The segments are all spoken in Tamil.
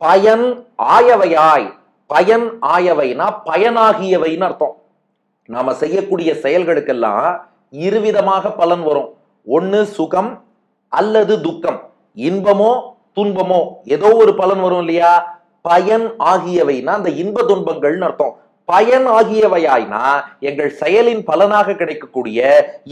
பயன் ஆயவையாய். பயன் ஆயவைனா பயனாகியவைன்னு அர்த்தம். நாம செய்யக்கூடிய செயல்களுக்கெல்லாம் இருவிதமாக பலன் வரும். ஒண்ணு சுகம் அல்லது துக்கம், இன்பமோ துன்பமோ ஏதோ ஒரு பலன் வரும் இல்லையா? பயன் ஆகியவைனா அந்த இன்ப துன்பங்கள்னு அர்த்தம். பயன் ஆகியவையாய்னா எங்கள் செயலின் பலனாக கிடைக்கக்கூடிய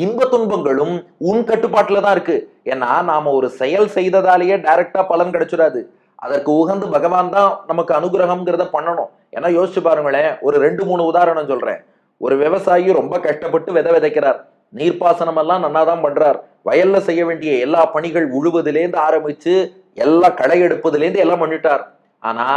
இன்ப துன்பங்களும் உன் கட்டுப்பாட்டுல தான் இருக்கு. ஏன்னா நாம ஒரு செயல் செய்ததாலேயே டைரக்டா பலன் கிடைச்சிடாது. அதற்கு உகந்து பகவான் தான் நமக்கு அனுகிரகம்ங்கிறத பண்ணணும். ஏன்னா யோசிச்சு பாருங்களேன், ஒரு 2-3 உதாரணம் சொல்றேன். ஒரு விவசாயி ரொம்ப கஷ்டப்பட்டு விதை விதைக்கிறார், நீர்ப்பாசனம் எல்லாம் நன்னாதான் பண்றார், வயல்ல செய்ய வேண்டிய எல்லா பணிகள் உழுவதிலேருந்து ஆரம்பிச்சு எல்லாம் களை எடுப்பதுலேருந்து எல்லாம் பண்ணிட்டார். ஆனா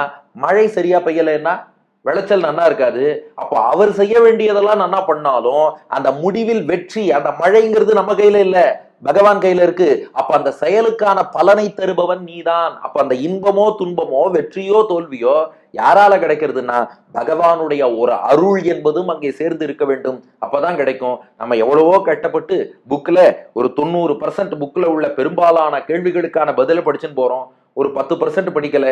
மழை சரியா பெய்யலைன்னா விளைச்சல் நன்னா இருக்காது. அப்போ அவர் செய்ய வேண்டியதெல்லாம் நன்னா பண்ணாலும் அந்த முடிவில் வெற்றி, அந்த மழைங்கிறது நம்ம கையில இல்ல, பகவான் கையில இருக்கு. அப்ப அந்த செயலுக்கான பலனை தருபவன் நீதான். அப்ப அந்த இன்பமோ துன்பமோ வெற்றியோ தோல்வியோ யாரால கிடைக்கிறதுனா பகவானுடைய ஒரு அருள் என்பதும் அங்கே சேர்ந்து இருக்க வேண்டும். அப்பதான் கிடைக்கும். நம்ம எவ்வளவோ கஷ்டப்பட்டு புக்ல ஒரு 90% புக்ல உள்ள பெரும்பாலான கேள்விகளுக்கான பதில படிச்சுன்னு போறோம், ஒரு 10% படிக்கல.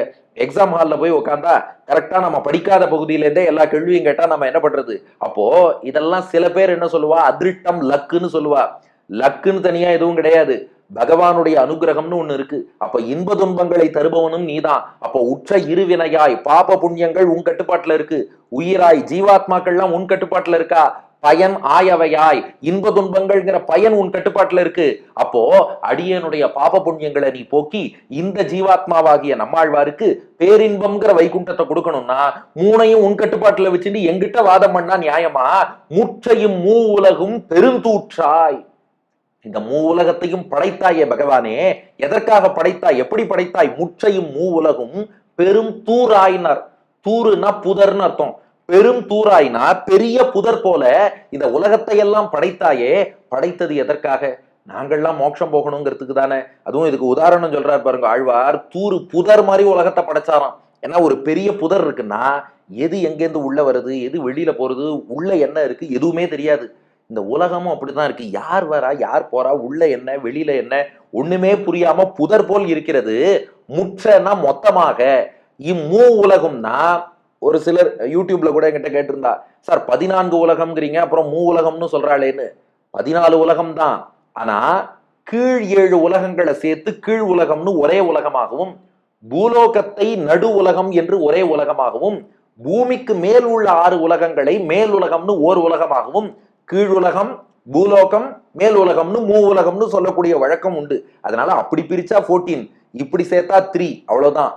எக்ஸாம் ஹால்ல போய் உட்காந்தா கரெக்டா நம்ம படிக்காத பகுதியில இருந்தே எல்லா கேள்வியும் கேட்டா நம்ம என்ன பண்றது? அப்போ இதெல்லாம் சில பேர் என்ன சொல்லுவா, அதிருஷ்டம் லக்குன்னு சொல்லுவா. லக்குன்னு தனியா எதுவும் கிடையாது, பகவானுடைய அனுகிரகம்னு ஒண்ணு இருக்கு. அப்ப இன்ப துன்பங்களை தருபவனும் நீதான். அப்ப உற்ற இருவினையாய் பாப புண்ணியங்கள் உன் கட்டுப்பாட்டுல இருக்கு. உயிராய் ஜீவாத்மாக்கள்லாம் உன் கட்டுப்பாட்டுல இருக்கா. பயன் ஆயவையாய் இன்ப துன்பங்கள்ங்கிற பயன் உன் கட்டுப்பாட்டுல இருக்கு. அப்போ அடியனுடைய பாப புண்ணியங்களை நீ போக்கி இந்த ஜீவாத்மாவாகிய நம்மாழ்வாருக்கு பேரின்பம்ங்கிற வைகுண்டத்தை கொடுக்கணும்னா மூணையும் உன் கட்டுப்பாட்டுல வச்சுட்டு எங்கிட்ட வாதம் பண்ணா நியாயமா? முற்றையும் மூ உலகும் பெருந்தூற்றாய். இந்த மூ உலகத்தையும் படைத்தாயே பகவானே, எதற்காக படைத்தாய், எப்படி படைத்தாய்? முற்றையும் மூ உலகும் பெரும் தூராயினார். தூருனா புதர்னு அர்த்தம். பெரும் தூராயினா பெரிய புதர் போல இந்த உலகத்தை எல்லாம் படைத்தாயே. படைத்தது எதற்காக? நாங்கள்லாம் மோட்சம் போகணுங்கிறதுக்கு தானே. அதுவும் இதுக்கு உதாரணம் சொல்றாரு பாருங்க ஆழ்வார். தூரு புதர் மாதிரி உலகத்தை படைச்சாராம். ஏன்னா ஒரு பெரிய புதர் இருக்குன்னா எது எங்கேருந்து உள்ள வருது, எது வெளியில போறது, உள்ள என்ன இருக்கு எதுவுமே தெரியாது. இந்த உலகமும் அப்படிதான் இருக்கு. யார் வரா யார் போறா, உள்ள என்ன வெளியில என்ன ஒண்ணுமே புரியாம புதர் போல் இருக்கிறது. முற்றனா மொத்தமாக. இம்மூ உலகம்னா ஒரு சிலர் யூடியூப்ல கூட என்கிட்ட கேட்டிருந்தா, சார் 14 உலகம்ங்கிறீங்க அப்புறம் மூ உலகம்னு சொல்றாளேன்னு. 14 உலகம் தான். ஆனா கீழ் 7 உலகங்களை சேர்த்து கீழ் உலகம்னு ஒரே உலகமாகவும், பூலோகத்தை நடு உலகம் என்று ஒரே உலகமாகவும், பூமிக்கு மேல் உள்ள 6 உலகங்களை மேல் உலகம்னு ஓர் உலகமாகவும், கீழ் உலகம் பூலோகம் மேல் உலகம்னு மூ உலகம்னு சொல்லக்கூடிய வழக்கம் உண்டு. அதனால அப்படி பிரிச்சா 14, இப்படி சேர்த்தா 3, அவ்வளவுதான்.